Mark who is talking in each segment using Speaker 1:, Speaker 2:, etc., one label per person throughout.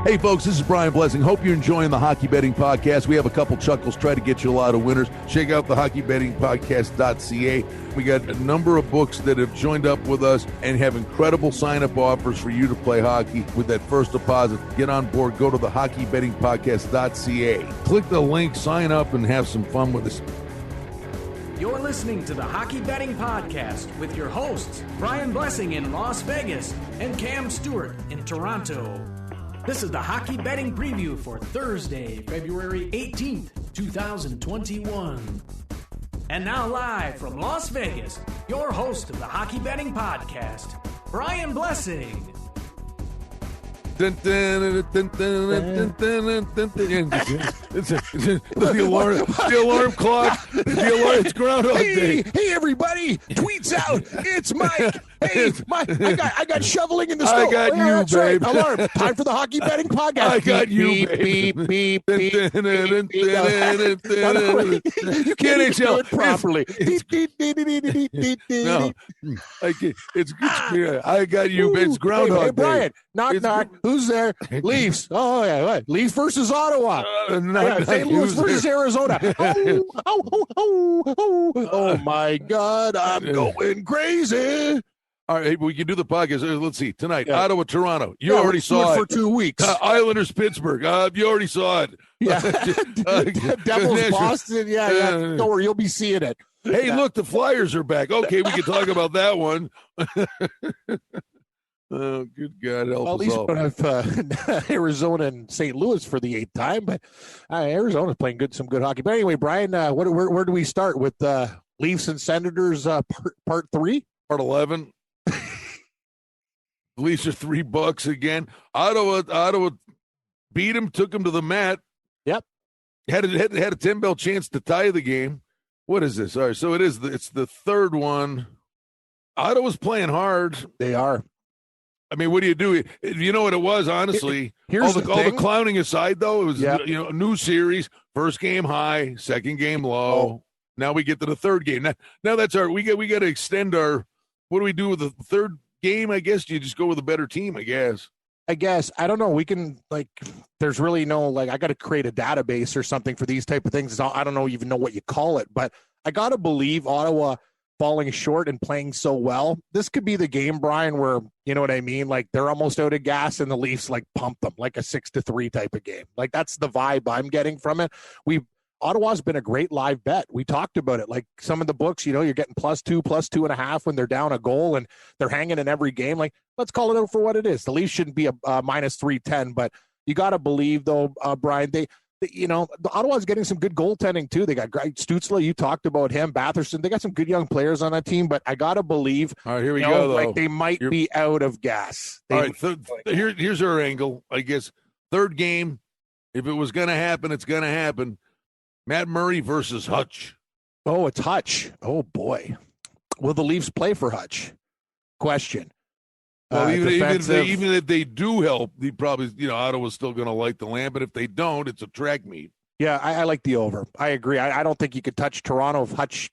Speaker 1: Hey, folks, this is Brian Blessing. Hope you're enjoying the Hockey Betting Podcast. We have a couple chuckles, try to get you a lot of winners. Check out the hockeybettingpodcast.ca. We got a number of books that have joined up with us and have incredible sign-up offers for you to play hockey with that first deposit. Get on board. Go to the hockeybettingpodcast.ca. Click the link, sign up, and have some fun with us.
Speaker 2: You're listening to the Hockey Betting Podcast with your hosts, Brian Blessing in Las Vegas and Cam Stewart in Toronto. This is the Hockey Betting Preview for Thursday, February 18th, 2021. And now live from Las Vegas, your host of the Hockey Betting Podcast, Brian Blessing.
Speaker 1: The alarm clock. It's Groundhog Day.
Speaker 3: Hey, everybody! Tweets out. It's Mike. Hey, I got shoveling in the snow.
Speaker 1: I got you, babe.
Speaker 3: Right. Alarm. Time for the Hockey Betting Podcast.
Speaker 1: I got you,
Speaker 3: beep,
Speaker 1: babe.
Speaker 3: beep, beep, beep. You can't even do it properly.
Speaker 1: No, it's good. I got you, babe. It's Groundhog Day.
Speaker 3: Hey, Brian. Knock. Who's there? Leafs. Oh, yeah. What? Leafs versus Ottawa. St. Louis versus Arizona. Oh, my God. I'm going crazy.
Speaker 1: All right, we can do the podcast. Let's see. Tonight, Ottawa, Toronto. You already saw it.
Speaker 3: For 2 weeks.
Speaker 1: Islanders, Pittsburgh. You already saw it.
Speaker 3: Yeah. Devils, Boston. Yeah. Don't worry. You'll be seeing it.
Speaker 1: Hey, look, the Flyers are back. Okay, we can talk about that one. Oh, good God. Help
Speaker 3: at least we don't have Arizona and St. Louis for the 8th time, but Arizona's playing some good hockey. But anyway, Brian, where do we start with Leafs and Senators part 3?
Speaker 1: Part 11. Leafs are $3 again. Ottawa beat him, took him to the mat.
Speaker 3: Yep.
Speaker 1: Had a 10-bell chance to tie the game. What is this? All right, so it's the third one. Ottawa's playing hard.
Speaker 3: They are.
Speaker 1: I mean, what do? You know what it was, honestly?
Speaker 3: All
Speaker 1: the clowning aside, though, it was a new series. First game high, second game low.
Speaker 3: Oh.
Speaker 1: Now we get to the third game. Now that's we got to extend our. What do we do with the third game? I guess you just go with a better team. I guess.
Speaker 3: I don't know. We can there's really no I got to create a database or something for these type of things. I don't even know what you call it, but I got to believe Ottawa falling short and playing so well. This could be the game, Brian, where, you know what I mean? They're almost out of gas and the Leafs pump them like a 6-3 type of game. That's the vibe I'm getting from it. Ottawa's been a great live bet. We talked about it. Some of the books, you're getting +2, +2.5 when they're down a goal and they're hanging in every game. Let's call it out for what it is. The Leafs shouldn't be a -310, but you got to believe though, Brian, the Ottawa's getting some good goaltending too. They got great Stützle. You talked about him, Batherson. They got some good young players on that team, but I got to believe.
Speaker 1: All right, here we go, though.
Speaker 3: They might be out of gas.
Speaker 1: All right, here's our angle, I guess. Third game, if it was going to happen, it's going to happen. Matt Murray versus Hutch.
Speaker 3: Oh, it's Hutch. Oh, boy. Will the Leafs play for Hutch? Question.
Speaker 1: Well, even if they do help, he probably, Ottawa's still going to light the lamp. But if they don't, it's a track meet.
Speaker 3: Yeah, I like the over. I agree. I don't think you could touch Toronto if Hutch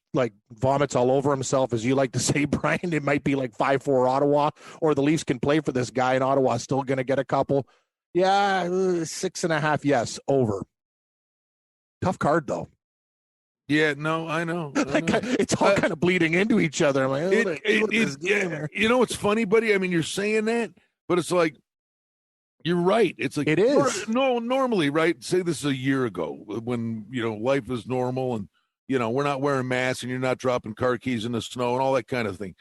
Speaker 3: vomits all over himself, as you like to say, Brian. It might be 5-4 Ottawa, or the Leafs can play for this guy, and Ottawa's still going to get a couple. Yeah, 6.5. Yes, over. Tough card though.
Speaker 1: Yeah, no, I know.
Speaker 3: It's all kind of bleeding into each other. I'm
Speaker 1: you know what's funny, buddy? I mean, you're saying that, but it's you're right. It's
Speaker 3: it is.
Speaker 1: Normally, right? Say this is a year ago when, life is normal and, we're not wearing masks and you're not dropping car keys in the snow and all that kind of thing.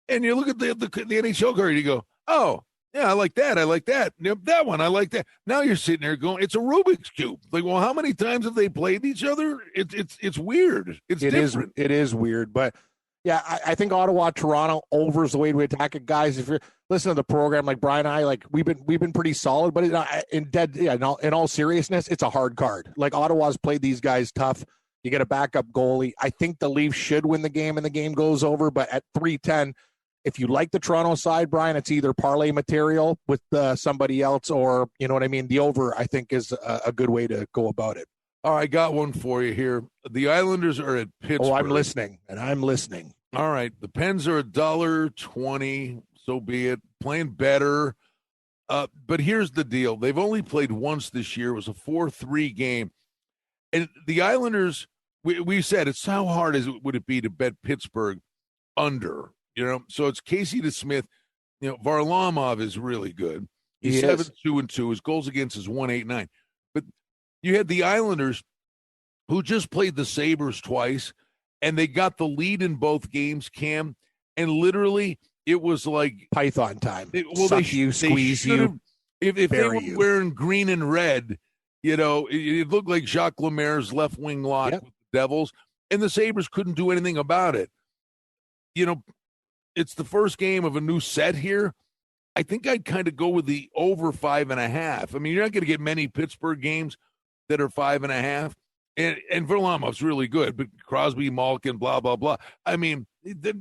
Speaker 1: And you look at the NHL card and you go, oh, yeah, I like that. I like that. That one, I like that. Now you're sitting there going, it's a Rubik's Cube. Well, how many times have they played each other? It's weird. It's different.
Speaker 3: It is weird. But, yeah, I think Ottawa, Toronto, over is the way to attack it, guys. If you're listening to the program, Brian and I, we've been pretty solid. But in all seriousness, it's a hard card. Ottawa's played these guys tough. You get a backup goalie. I think the Leafs should win the game and the game goes over. But at 310, if you like the Toronto side, Brian, it's either parlay material with somebody else or, you know what I mean? The over, I think, is a good way to go about it.
Speaker 1: All right, I got one for you here. The Islanders are at Pittsburgh.
Speaker 3: Oh, I'm listening.
Speaker 1: All right, the Pens are $1.20, so be it. Playing better. But here's the deal. They've only played once this year. It was a 4-3 game. And the Islanders, we said, it's how hard would it be to bet Pittsburgh under, So it's Casey DeSmith. Varlamov is really good. He's 7-2-2. His goals against is 1.89. But you had the Islanders who just played the Sabres twice, and they got the lead in both games, Cam, and literally it was like
Speaker 3: Python time.
Speaker 1: Squeeze you. If they were wearing green and red, it looked like Jacques Lemaire's left wing lock with the Devils, and the Sabres couldn't do anything about it. It's the first game of a new set here. I think I'd kind of go with the over 5.5. I mean, you're not going to get many Pittsburgh games that are 5.5. And Varlamov's really good, but Crosby, Malkin, blah, blah, blah. I mean, I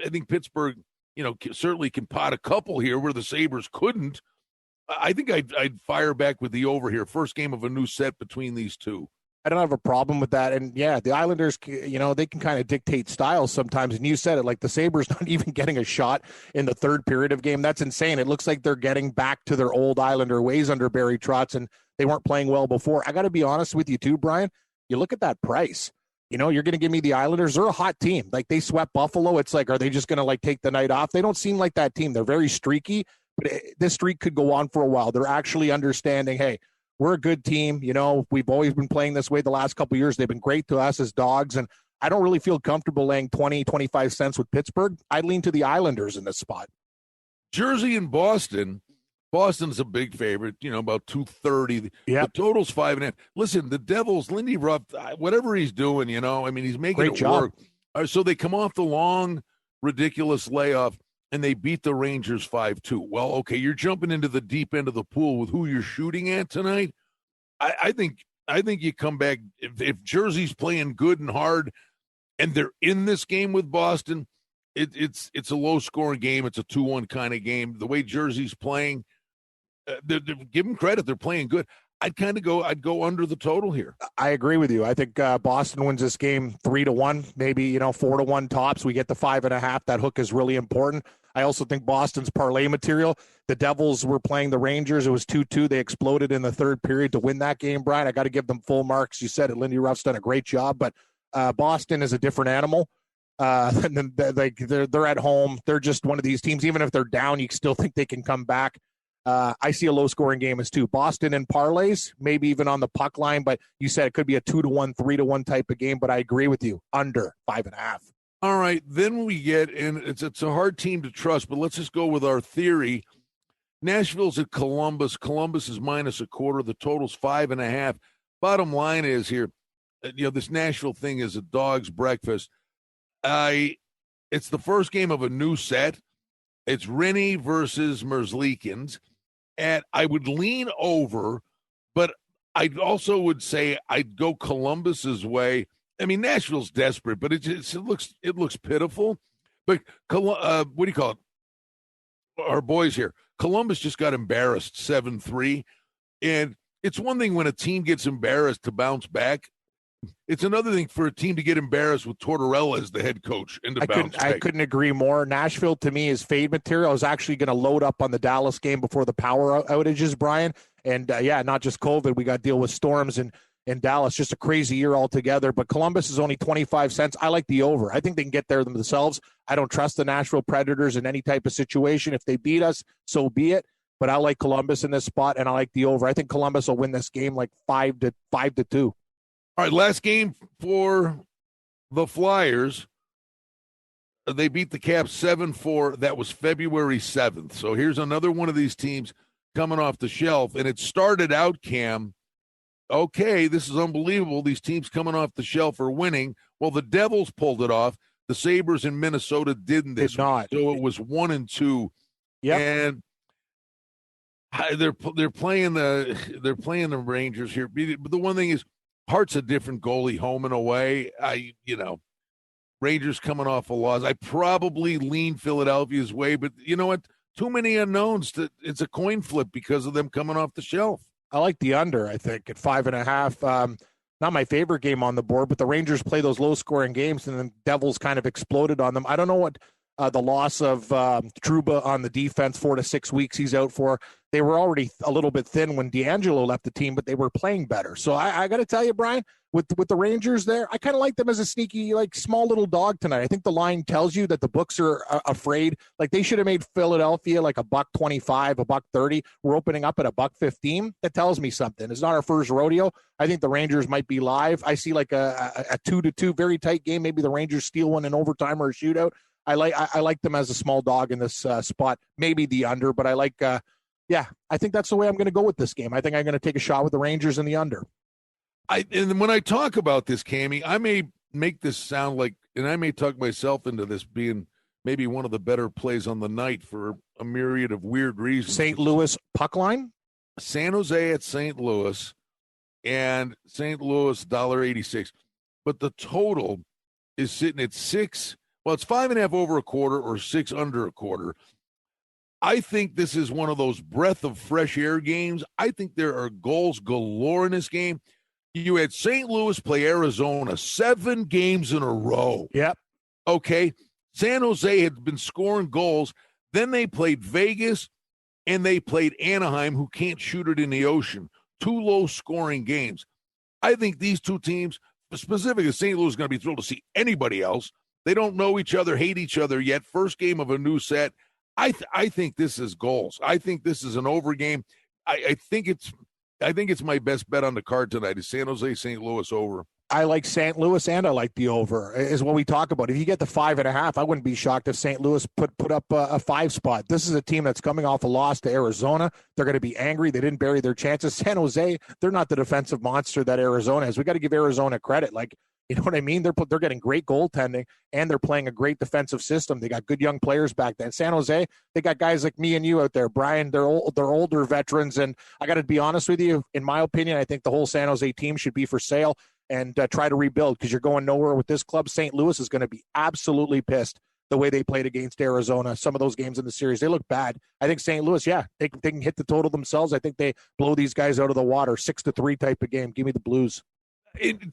Speaker 1: think Pittsburgh, certainly can pot a couple here where the Sabres couldn't. I think I'd fire back with the over here. First game of a new set between these two.
Speaker 3: I don't have a problem with that. And, yeah, the Islanders, they can kind of dictate styles sometimes. And you said it, like the Sabres not even getting a shot in the third period of game. That's insane. It looks like they're getting back to their old Islander ways under Barry Trotz, and they weren't playing well before. I got to be honest with you too, Brian. You look at that price. You're going to give me the Islanders. They're a hot team. Like, they swept Buffalo. It's like, are they just going to, take the night off? They don't seem like that team. They're very streaky, but this streak could go on for a while. They're actually understanding, hey, we're a good team. We've always been playing this way the last couple of years. They've been great to us as dogs, and I don't really feel comfortable laying 20, 25 cents with Pittsburgh. I'd lean to the Islanders in this spot.
Speaker 1: Jersey and Boston. Boston's a big favorite, about 230.
Speaker 3: Yep.
Speaker 1: The total's 5.5. Listen, the Devils, Lindy Ruff, whatever he's doing, he's making
Speaker 3: Great
Speaker 1: it
Speaker 3: job.
Speaker 1: work. So they come off the long, ridiculous layoff, and they beat the Rangers 5-2. Well, okay, you're jumping into the deep end of the pool with who you're shooting at tonight. I think you come back if Jersey's playing good and hard, and they're in this game with Boston. It's a low scoring game. It's a 2-1 kind of game. The way Jersey's playing. Give them credit. They're playing good. I'd go under the total here.
Speaker 3: I agree with you. I think Boston wins this game 3-1, maybe, 4-1 tops. We get the 5.5. That hook is really important. I also think Boston's parlay material. The Devils were playing the Rangers. It was 2-2. They exploded in the third period to win that game, Brian. I got to give them full marks. You said it. Lindy Ruff's done a great job, but Boston is a different animal. They're at home. They're just one of these teams. Even if they're down, you still think they can come back. I see a low-scoring game as two. Boston and parlays, maybe even on the puck line, but you said it could be a 2-1, 3-1 type of game, but I agree with you. Under 5.5.
Speaker 1: All right, then we get, and it's a hard team to trust, but let's just go with our theory. Nashville's at Columbus. Columbus is -0.25. The total's 5.5. Bottom line is here, this Nashville thing is a dog's breakfast. It's the first game of a new set. It's Rinne versus Merzlikins. And I would lean over, but I also would say I'd go Columbus's way. I mean, Nashville's desperate, but it looks pitiful. But what do you call it? Our boys here, Columbus just got embarrassed 7-3, and it's one thing when a team gets embarrassed to bounce back. It's another thing for a team to get embarrassed with Tortorella as the head coach and to bounce back.
Speaker 3: I couldn't agree more. Nashville, to me, is fade material. I was actually going to load up on the Dallas game before the power outages, Brian. And, not just COVID. We got to deal with storms in Dallas. Just a crazy year altogether. But Columbus is only 25 cents. I like the over. I think they can get there themselves. I don't trust the Nashville Predators in any type of situation. If they beat us, so be it. But I like Columbus in this spot, and I like the over. I think Columbus will win this game like 5-2.
Speaker 1: All right, last game for the Flyers. They beat the Caps 7-4. That was February 7th. So here's another one of these teams coming off the shelf. And it started out, Cam, okay, this is unbelievable. These teams coming off the shelf are winning. Well, the Devils pulled it off. The Sabres in Minnesota didn't this
Speaker 3: Did not.
Speaker 1: So it was 1-2.
Speaker 3: Yep.
Speaker 1: And they're playing the Rangers here. But the one thing is, Hart's a different goalie home and away. Rangers coming off a loss. I probably lean Philadelphia's way, but you know what? Too many unknowns. It's a coin flip because of them coming off the shelf.
Speaker 3: I like the under, I think, at 5.5. Not my favorite game on the board, but the Rangers play those low-scoring games, and the Devils kind of exploded on them. I don't know what The loss of Trouba on the defense, 4 to 6 weeks he's out for. They were already a little bit thin when D'Angelo left the team, but they were playing better. So I got to tell you, Brian, with the Rangers there, I kind of like them as a sneaky, like, small little dog tonight. I think the line tells you that the books are afraid. Like, they should have made Philadelphia like $1.25, $1.30. We're opening up at $1.15. That tells me something. It's not our first rodeo. I think the Rangers might be live. I see like a 2-2 very tight game. Maybe the Rangers steal one in overtime or a shootout. I like them as a small dog in this spot. Maybe the under, but I like. I think that's the way I'm going to go with this game. I think I'm going to take a shot with the Rangers in the under.
Speaker 1: And when I talk about this, Cammy, I may make this sound like, and I may talk myself into this being maybe one of the better plays on the night for a myriad of weird reasons.
Speaker 3: St. Louis puck line?
Speaker 1: San Jose at St. Louis, and St. Louis $1.86. But the total is sitting at 6. Well, it's 5.5 over a quarter or 6 under a quarter. I think this is one of those breath of fresh air games. I think there are goals galore in this game. You had St. Louis play Arizona 7 games in a row.
Speaker 3: Yep.
Speaker 1: Okay. San Jose had been scoring goals. Then they played Vegas and they played Anaheim, who can't shoot it in the ocean. 2 low-scoring games. I think these two teams, specifically St. Louis, is going to be thrilled to see anybody else. They don't know each other, hate each other yet. First game of a new set. I think this is goals. I think this is an over game. I think it's my best bet on the card tonight is San Jose, St. Louis over.
Speaker 3: I like St. Louis and I like the over is what we talk about. If you get the 5.5, I wouldn't be shocked if St. Louis put up a 5 spot. This is a team that's coming off a loss to Arizona. They're going to be angry. They didn't bury their chances. San Jose, they're not the defensive monster that Arizona is. We got to give Arizona credit. Like, you know what I mean? They're getting great goaltending, and they're playing a great defensive system. They got good young players back then. San Jose, they got guys like me and you out there, Brian. They're older veterans, and I got to be honest with you. In my opinion, I think the whole San Jose team should be for sale and try to rebuild because you're going nowhere with this club. St. Louis is going to be absolutely pissed the way they played against Arizona. Some of those games in the series, they look bad. I think St. Louis, they can hit the total themselves. I think they blow these guys out of the water, 6-3 type of game. Give me the Blues.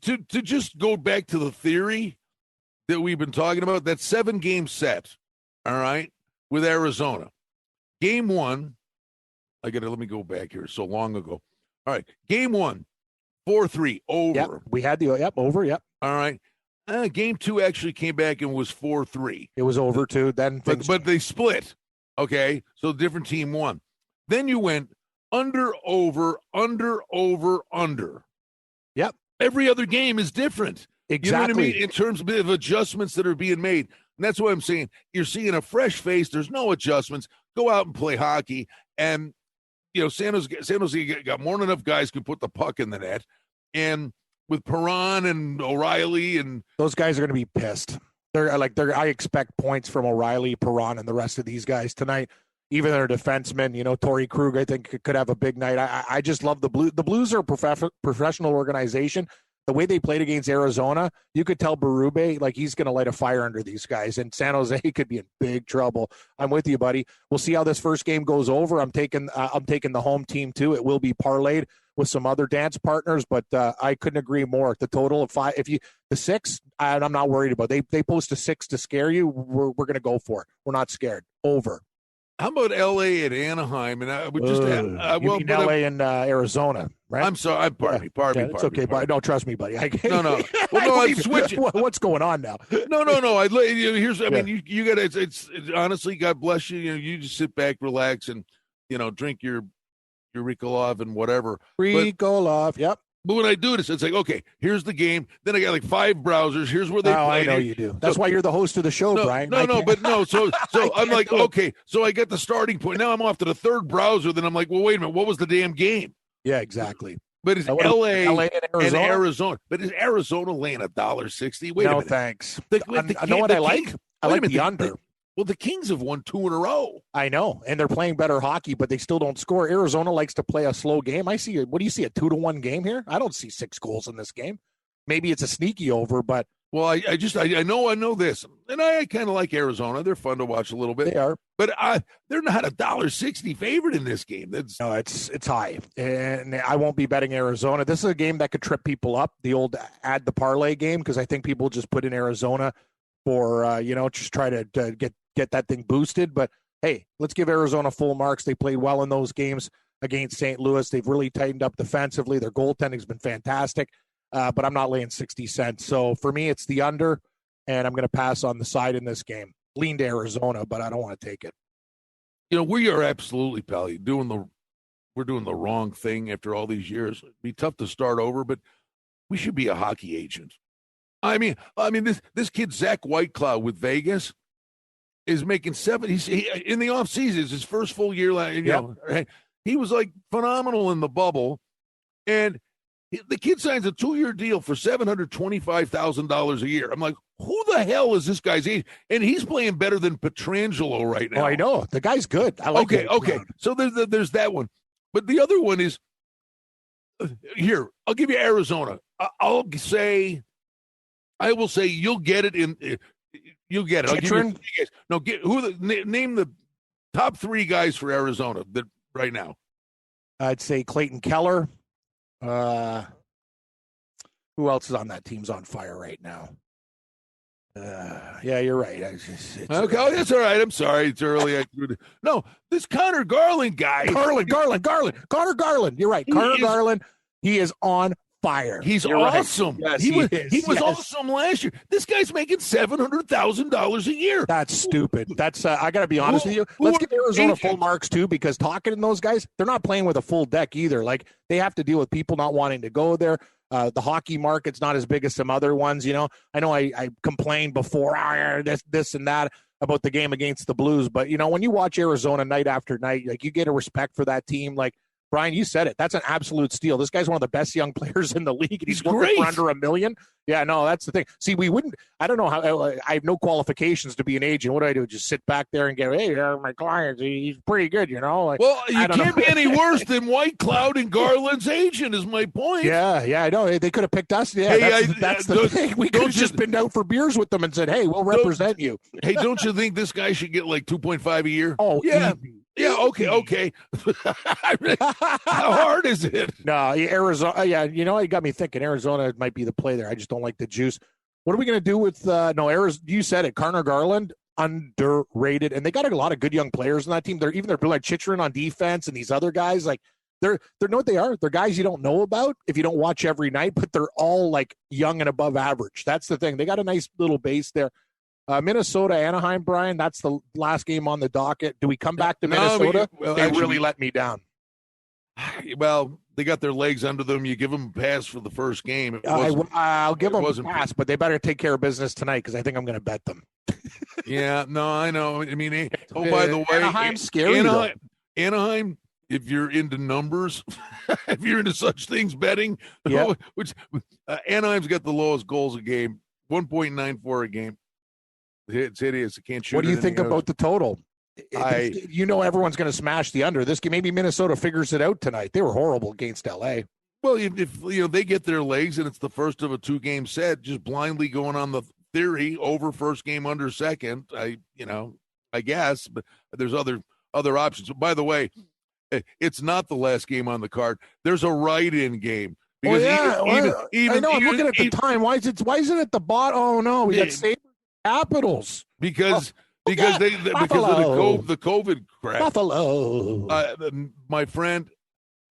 Speaker 1: To just go back to the theory that we've been talking about, that 7-game set, all right, with Arizona. Game 1, let me go back here, so long ago. All right, game 1, 4-3, over.
Speaker 3: Yep, we had over, yep.
Speaker 1: All right. Game 2 actually came back and was 4-3.
Speaker 3: It was over, too. Then
Speaker 1: but they split, okay? So different team won. Then you went under, over, under, over, under.
Speaker 3: Yep.
Speaker 1: Every other game is different.
Speaker 3: Exactly.
Speaker 1: You know what I mean? In terms of adjustments that are being made. And that's what I'm saying. You're seeing a fresh face. There's no adjustments. Go out and play hockey. And, San Jose got more than enough guys who put the puck in the net. And with Perron and O'Reilly and
Speaker 3: those guys are going to be pissed. I expect points from O'Reilly, Perron, and the rest of these guys tonight. Even their defensemen, Torrey Krug, I think could have a big night. I just love the Blues. The Blues are a professional organization. The way they played against Arizona, you could tell Berube, like, he's going to light a fire under these guys. And San Jose could be in big trouble. I'm with you, buddy. We'll see how this first game goes over. I'm taking the home team too. It will be parlayed with some other dance partners, but I couldn't agree more. The total of 5, the 6, I'm not worried about. They post a 6 to scare you. We're going to go for it. We're not scared. Over.
Speaker 1: How about L.A. and Anaheim? And I would just
Speaker 3: L.A. and Arizona, right?
Speaker 1: I'm sorry. Pardon me.
Speaker 3: It's okay, but no, trust me, buddy.
Speaker 1: No. Well, no, I'm switching.
Speaker 3: What's going on now?
Speaker 1: No. Mean, you got to. It's honestly, God bless you. You just sit back, relax, and drink your Rikolov and whatever.
Speaker 3: Rikolov, yep.
Speaker 1: But when I do this, it's like, okay, here's the game. Then I got like 5 browsers. Here's where they play.
Speaker 3: I know you do. That's why you're the host of the show, Brian.
Speaker 1: So I'm like, okay, so I get the starting point. Now I'm off to the 3rd browser. Then I'm like, well, wait a minute. What was the damn game?
Speaker 3: Yeah, exactly.
Speaker 1: But it's LA and Arizona. But is Arizona laying $1.60? Wait a minute.
Speaker 3: No, thanks.
Speaker 1: I
Speaker 3: know what I like? I like the under.
Speaker 1: Well, the Kings have won 2 in a row.
Speaker 3: I know, and they're playing better hockey, but they still don't score. Arizona likes to play a slow game. What do you see, a 2-1 game here? I don't see 6 goals in this game. Maybe it's a sneaky over, but.
Speaker 1: Well, I know this, and I kind of like Arizona. They're fun to watch a little bit.
Speaker 3: They are.
Speaker 1: But they're not $1.60 favorite in this game.
Speaker 3: No, it's high, and I won't be betting Arizona. This is a game that could trip people up, the old add the parlay game, because I think people just put in Arizona for, just try to get that thing boosted. But hey, let's give Arizona full marks. They played well in those games against St. Louis. They've really tightened up defensively. Their goaltending's been fantastic, but I'm not laying 60 cents. So for me, it's the under, and I'm going to pass on the side in this game. Lean to Arizona, but I don't want to take it.
Speaker 1: We are absolutely, pal. We're doing the wrong thing after all these years. It'd be tough to start over, but we should be a hockey agent. I mean, this kid Zach Whitecloud with Vegas is making $7. He's in the offseason. It's his first full year. He was like phenomenal in the bubble, and the kid signs a 2-year deal for $725,000 a year. I'm like, who the hell is this guy's age? And he's playing better than Pietrangelo right now.
Speaker 3: Oh, I know. The guy's good. I like it.
Speaker 1: Okay. So there's that one. But the other one is, here, I'll give you Arizona. I will say you'll get it you'll get it. I'll give you 3 guys. No, name the top 3 guys for Arizona that right now.
Speaker 3: I'd say Clayton Keller. Who else is on that team's on fire right now? Yeah, you're right.
Speaker 1: Okay, that's all right. I'm sorry. It's early. No, this Conor Garland guy.
Speaker 3: Conor Garland. You're right. Garland. He is on fire.
Speaker 1: He's
Speaker 3: You're
Speaker 1: awesome.
Speaker 3: Right. Yes,
Speaker 1: he was awesome last year. This guy's making $700,000 a year.
Speaker 3: That's stupid. That's I got to be honest with you. Let's give Arizona full marks too, because talking to those guys, they're not playing with a full deck either. Like, they have to deal with people not wanting to go there. The hockey market's not as big as some other ones. I know I complained before this and that about the game against the Blues, but when you watch Arizona night after night, like, you get a respect for that team. Like, Brian, you said it. That's an absolute steal. This guy's one of the best young players in the league, and he's working for under $1 million. Yeah, no, that's the thing. See, I don't know how, I have no qualifications to be an agent. What do I do? Just sit back there and go, hey, my client, he's pretty good, Like,
Speaker 1: well, you can't be any worse than Whitecloud and Garland's agent is my point.
Speaker 3: Yeah, I know. They could have picked us. Yeah, that's the thing. We could have just been out for beers with them and said, hey, we'll represent you.
Speaker 1: Hey, don't you think this guy should get like 2.5 a year?
Speaker 3: Oh, yeah.
Speaker 1: Easy. Yeah, okay. How hard is it?
Speaker 3: No, Arizona. Yeah, it got me thinking Arizona might be the play there. I just don't like the juice. What are we going to do with Arizona? You said it. Conor Garland, underrated, and they got a lot of good young players on that team. They're like Chychrun on defense, and these other guys, like they're know what they are. They're guys you don't know about if you don't watch every night, but they're all like young and above average. That's the thing. They got a nice little base there. Minnesota, Anaheim, Brian, that's the last game on the docket. Do we come back to Minnesota? They really let me down.
Speaker 1: Well, they got their legs under them. You give them a pass for the first game.
Speaker 3: I'll give them a pass, but they better take care of business tonight, because I think I'm going to bet them.
Speaker 1: Yeah, no, I know. I mean, by the way,
Speaker 3: Anaheim's scary.
Speaker 1: Anaheim, if you're into numbers, if you're into such things, betting, which Anaheim's got the lowest goals a game, 1.94 a game. It's hideous. I can't shoot.
Speaker 3: What do you think about the total? Everyone's going to smash the under. This game, maybe Minnesota figures it out tonight. They were horrible against LA.
Speaker 1: Well, if they get their legs and it's the first of a 2-game set, just blindly going on the theory over first game under second. I guess, but there's other options. By the way, it's not the last game on the card. There's a write-in game.
Speaker 3: Because I know. I'm looking at the time. Why is it at the bottom? Oh no, we got Sabres. Capitals because of the COVID crap. Buffalo,
Speaker 1: my friend,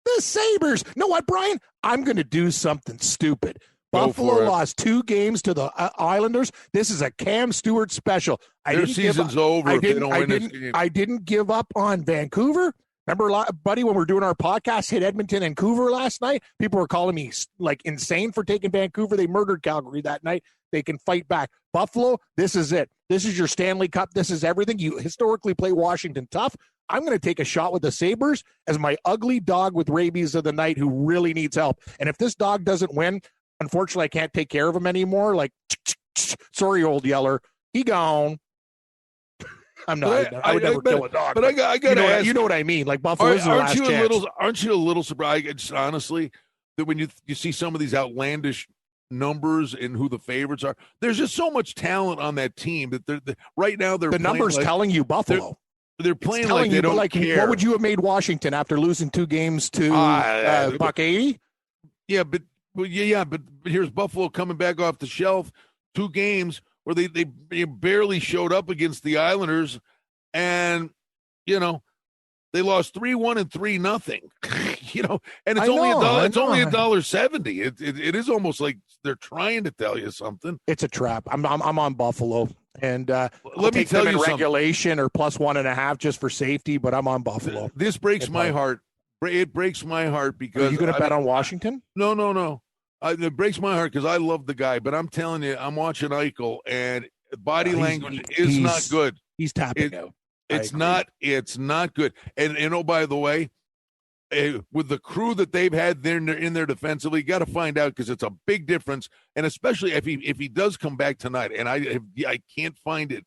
Speaker 3: the Sabres. Know what, Brian? I'm going to do something stupid. Buffalo lost 2 games to the Islanders. This is a Cam Stewart special.
Speaker 1: Their season's over if they don't win this game.
Speaker 3: I didn't give up on Vancouver. Remember, buddy, when we were doing our podcast, hit Edmonton and Vancouver last night? People were calling me like insane for taking Vancouver. They murdered Calgary that night. They can fight back. Buffalo, this is it. This is your Stanley Cup. This is everything. You historically play Washington tough. I'm going to take a shot with the Sabres as my ugly dog with rabies of the night who really needs help. And if this dog doesn't win, unfortunately, I can't take care of him anymore. Like, sorry, old Yeller. He gone. I'm not. I would never kill a dog.
Speaker 1: But I got to ask.
Speaker 3: You know what I mean? Like, Buffalo's the last chance.
Speaker 1: Aren't you a little surprised, honestly, that when you see some of these outlandish numbers and who the favorites are, there's just so much talent on that team that right now they're
Speaker 3: the numbers telling you Buffalo.
Speaker 1: They're playing like they don't care.
Speaker 3: What would you have made Washington after losing 2 games to $1.80?
Speaker 1: Yeah, but here's Buffalo coming back off the shelf, 2 games where they barely showed up against the Islanders, and they lost 3-1 and 3-0. And it's only $1. It's only $1.70. It is almost like they're trying to tell you something.
Speaker 3: It's a trap. I'm on Buffalo, and
Speaker 1: let me tell you
Speaker 3: regulation or plus 1.5 just for safety. But I'm on Buffalo.
Speaker 1: This breaks my heart. It breaks my heart because
Speaker 3: are you going to bet on Washington?
Speaker 1: No. It breaks my heart because I love the guy, but I'm telling you, I'm watching Eichel, and body language is not good.
Speaker 3: He's tapping out.
Speaker 1: It's not good. And by the way, with the crew that they've had there in their defensively, you got to find out because it's a big difference. And especially if he does come back tonight, and I can't find it.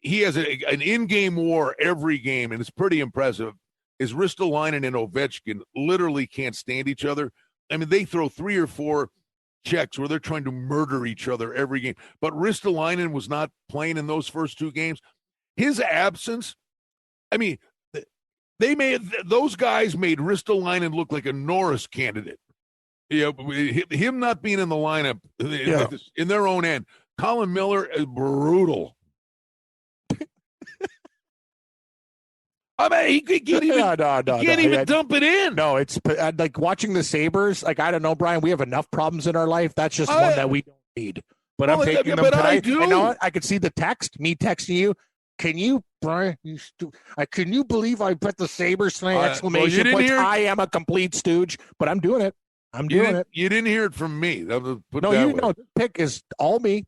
Speaker 1: He has an in-game war every game, and it's pretty impressive. Is Ristolainen and Ovechkin literally can't stand each other. I mean, they throw 3 or 4 checks where they're trying to murder each other every game. But Ristolainen was not playing in those first 2 games. His absence, I mean, those guys made Ristolainen look like a Norris candidate. Him not being in the lineup in their own end. Colin Miller is brutal. I mean, he can't even dump it in.
Speaker 3: No, it's like watching the Sabres. Like, I don't know, Brian, we have enough problems in our life. That's just one that we don't need. But I'm taking them tonight. I do. You know what? I could see the text, me texting you. Can you, Brian, can you believe I bet the Sabres tonight? Exclamation points. I am a complete stooge, but I'm doing it. I'm doing it.
Speaker 1: You didn't hear it from me.
Speaker 3: No, this pick is all me.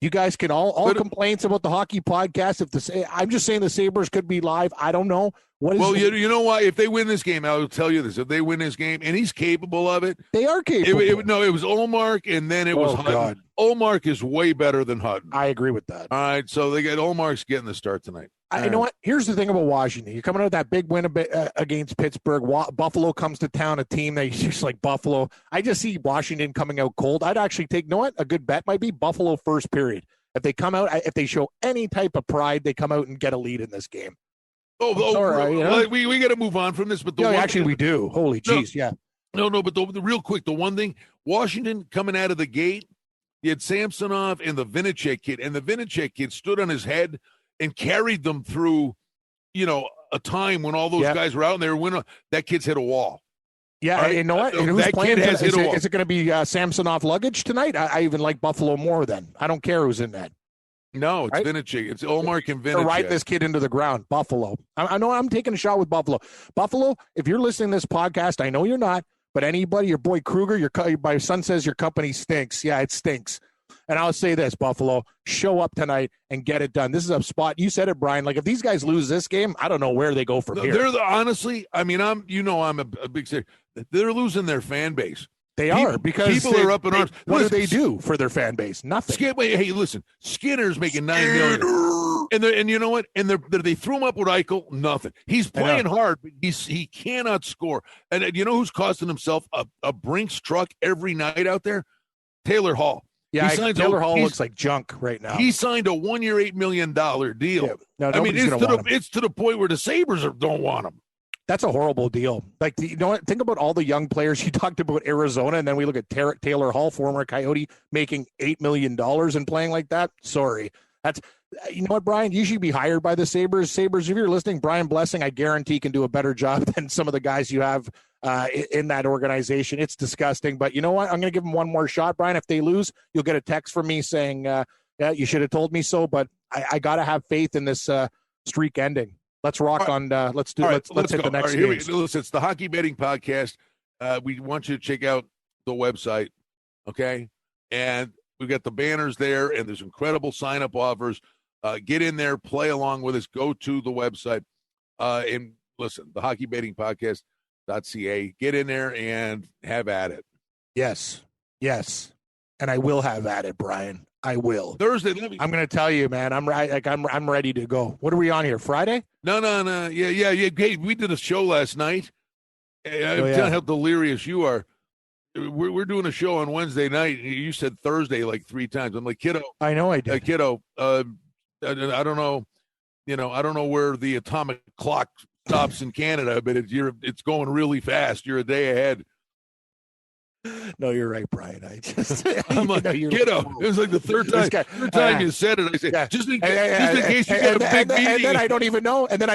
Speaker 3: You guys can all complaints about the hockey podcast. I'm just saying the Sabres could be live. I don't know.
Speaker 1: You know why? If they win this game, I will tell you this. If they win this game, and he's capable of it.
Speaker 3: They are capable.
Speaker 1: It was Ullmark, and then it was Hutton. God. Ullmark is way better than Hutton.
Speaker 3: I agree with that.
Speaker 1: All right, so they got Ullmark's getting the start tonight.
Speaker 3: You know what? Here's the thing about Washington. You're coming out of that big win against Pittsburgh. Buffalo comes to town, a team that is just like Buffalo. I just see Washington coming out cold. I'd actually take, a good bet might be Buffalo first period. If they come out, if they show any type of pride, they come out and get a lead in this game.
Speaker 1: Sorry, we got to move on from this. But
Speaker 3: we do. Holy jeez, yeah.
Speaker 1: No, but the real quick, the one thing, Washington coming out of the gate, you had Samsonov and the Vinnychek kid, and the Vinnychek kid stood on his head and carried them through, a time when all those guys were out and they were winning. That kid's hit a wall.
Speaker 3: Yeah,
Speaker 1: right?
Speaker 3: You know what? And who's playing? Is it going to be Samsonov luggage tonight? I even like Buffalo more then. I don't care who's in that.
Speaker 1: No, it's right? Vinnychek. It's Ullmark and Vinnychek.
Speaker 3: Ride this kid into the ground. Buffalo. I know I'm taking a shot with Buffalo. Buffalo, if you're listening to this podcast, I know you're not, but anybody, your boy Kruger, my son says your company stinks. Yeah, it stinks. And I'll say this, Buffalo, show up tonight and get it done. This is a spot. You said it, Brian. Like, if these guys lose this game, I don't know where they go from here.
Speaker 1: Honestly, I mean, I'm a big fan. They're losing their fan base.
Speaker 3: They are, because
Speaker 1: people are up in arms.
Speaker 3: What do they do for their fan base? Nothing.
Speaker 1: Hey, listen, Skinner's making $9 million, and you know what? And they threw him up with Eichel. Nothing. He's playing hard, but he cannot score. And you know who's costing himself a Brinks truck every night out there? Taylor Hall.
Speaker 3: Yeah, Taylor Hall looks like junk right now.
Speaker 1: He signed a 1-year, $8 million deal.
Speaker 3: Yeah. No,
Speaker 1: I mean, it's to the point where the Sabres don't want him.
Speaker 3: That's a horrible deal. Like, you know what? Think about all the young players. You talked about Arizona, and then we look at Taylor Hall, former Coyote, making $8 million and playing like that. Sorry. You know what, Brian? You should be hired by the Sabres. Sabres, if you're listening, Brian Blessing, I guarantee, can do a better job than some of the guys you have in that organization. It's disgusting. But you know what? I'm going to give them one more shot, Brian. If they lose, you'll get a text from me saying, yeah, you should have told me so. But I got to have faith in this streak ending. Let's rock on. Let's hit the next game.
Speaker 1: Listen, it's the Hockey Betting Podcast. We want you to check out the website, okay? And we've got the banners there, and there's incredible sign-up offers. Get in there, play along with us. Go to the website, and listen, the Hockey Betting Podcast.ca. Get in there and have at it.
Speaker 3: Yes, and I will have at it, Brian. I will.
Speaker 1: Thursday.
Speaker 3: I'm going to tell you, man. I'm ready to go. What are we on here? Friday?
Speaker 1: No. Yeah. Hey, we did a show last night. I'm telling how delirious you are. We're doing a show on Wednesday night. You said Thursday like 3 times. I'm like, kiddo.
Speaker 3: I know I did.
Speaker 1: Kiddo. I don't know. I don't know where the atomic clock stops in Canada, but it's going really fast. You're a day ahead.
Speaker 3: No, you're right, Brian. I just
Speaker 1: I'm like, get up. It was like the third time you said it. I said,
Speaker 3: yeah.
Speaker 1: just in case you got a big meeting.
Speaker 3: And then I don't even know. And then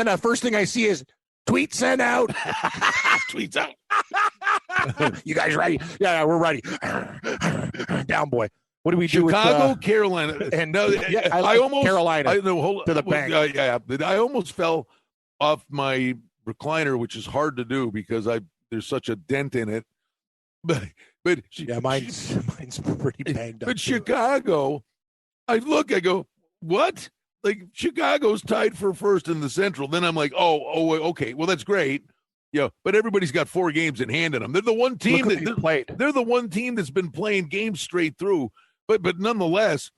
Speaker 3: the first thing I see is tweet sent out.
Speaker 1: Tweets out.
Speaker 3: You guys ready? Yeah, we're ready. Down, boy. What do we do with
Speaker 1: Chicago, Carolina?
Speaker 3: And
Speaker 1: no,
Speaker 3: yeah,
Speaker 1: I almost
Speaker 3: Carolina to the bank.
Speaker 1: I almost fell off my recliner, which is hard to do because there's such a dent in it. But
Speaker 3: mine's pretty banged up.
Speaker 1: But Chicago, I go, what? Like Chicago's tied for first in the Central. Then I'm like, oh, okay, well that's great. Yeah, but everybody's got 4 games in hand in them. They're the one team they're the one team that's been playing games straight through. But nonetheless,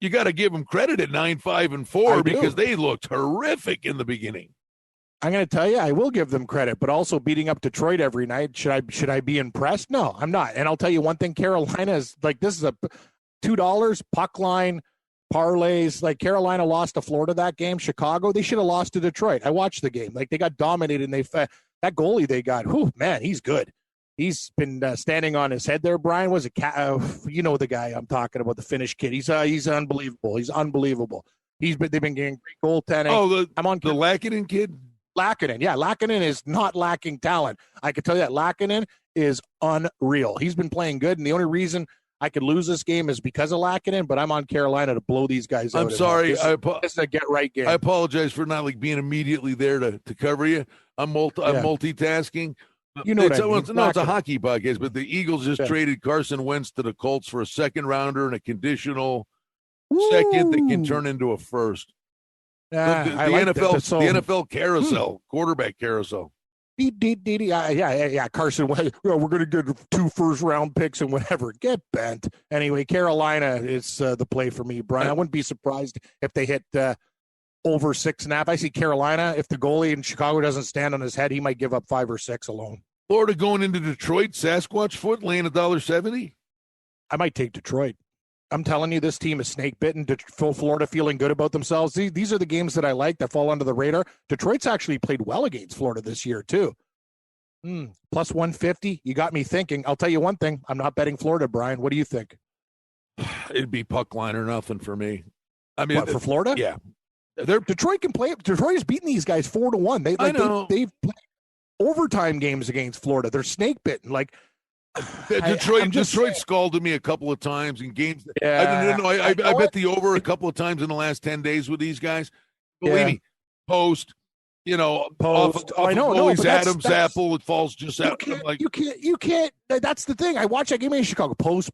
Speaker 1: you got to give them credit at 9-5-4 because they looked horrific in the beginning.
Speaker 3: I'm going to tell you, I will give them credit, but also beating up Detroit every night. Should I be impressed? No, I'm not. And I'll tell you one thing: Carolina is like, this is a $2 puck line parlays. Like Carolina lost to Florida that game. Chicago, they should have lost to Detroit. I watched the game. Like they got dominated, and that goalie they got. Whew, man, he's good. He's been standing on his head there. Brian was you know the guy I'm talking about, the Finnish kid. He's unbelievable. He's unbelievable. They've been getting great goaltending.
Speaker 1: Oh, I'm on the Lackinen kid.
Speaker 3: Lackinen, yeah, Lackinen is not lacking talent. I can tell you that Lackinen is unreal. He's been playing good, and the only reason I could lose this game is because of Lackinen. But I'm on Carolina to blow these guys out.
Speaker 1: I'm sorry.
Speaker 3: This is a get right game.
Speaker 1: I apologize for not being immediately there to cover you. I'm multitasking.
Speaker 3: You know
Speaker 1: it's a hockey podcast, but the Eagles just traded Carson Wentz to the Colts for a second rounder and a conditional second that can turn into a first. The NFL carousel, quarterback carousel.
Speaker 3: Yeah. Carson, we're going to get 2 first-round picks and whatever. Get bent. Anyway, Carolina is the play for me, Brian. I wouldn't be surprised if they hit over 6.5. I see Carolina. If the goalie in Chicago doesn't stand on his head, he might give up 5 or 6 alone.
Speaker 1: Florida going into Detroit, Sasquatch foot, laying $1.70.
Speaker 3: I might take Detroit. I'm telling you, this team is snake bitten. Florida feeling good about themselves. These are the games that I like that fall under the radar. Detroit's actually played well against Florida this year, too. Plus 150. You got me thinking. I'll tell you one thing. I'm not betting Florida, Brian. What do you think?
Speaker 1: It'd be puck line or nothing for me. I mean,
Speaker 3: for Florida?
Speaker 1: Yeah.
Speaker 3: Detroit can play. Detroit has beaten these guys 4-1.
Speaker 1: I know.
Speaker 3: They've played overtime games against Florida. They're snake bitten. Like,
Speaker 1: Detroit scalded me a couple of times in games.
Speaker 3: Yeah,
Speaker 1: I bet the over a couple of times in the last 10 days with these guys. Believe me, post. Off Adam's apple, it falls just out.
Speaker 3: You can't. That's the thing. I watch that game in Chicago. Post.